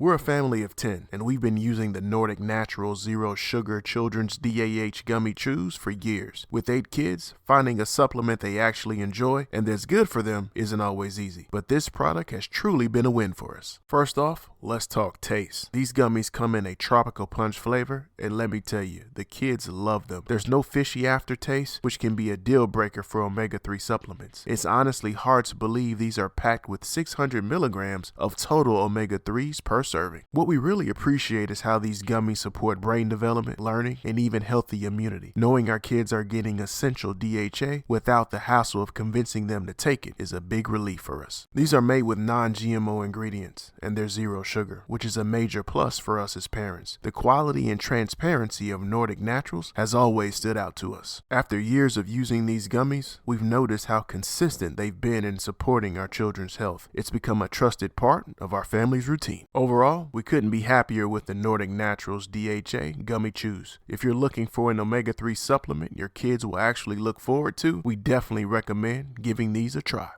We're a family of 10, and we've been using the Nordic Natural Zero Sugar Children's DHA Gummy Chews for years. With 8 kids, finding a supplement they actually enjoy and that's good for them isn't always easy. But this product has truly been a win for us. First off, let's talk taste. These gummies come in a tropical punch flavor, and let me tell you, the kids love them. There's no fishy aftertaste, which can be a deal breaker for omega-3 supplements. It's honestly hard to believe these are packed with 600 milligrams of total omega-3s per serving. What we really appreciate is how these gummies support brain development, learning, and even healthy immunity. Knowing our kids are getting essential DHA without the hassle of convincing them to take it is a big relief for us. These are made with non-GMO ingredients, and they're zero sugar, which is a major plus for us as parents. The quality and transparency of Nordic Naturals has always stood out to us. After years of using these gummies, we've noticed how consistent they've been in supporting our children's health. It's become a trusted part of our family's routine. Overall, we couldn't be happier with the Nordic Naturals DHA Gummy Chews. If you're looking for an omega-3 supplement your kids will actually look forward to, we definitely recommend giving these a try.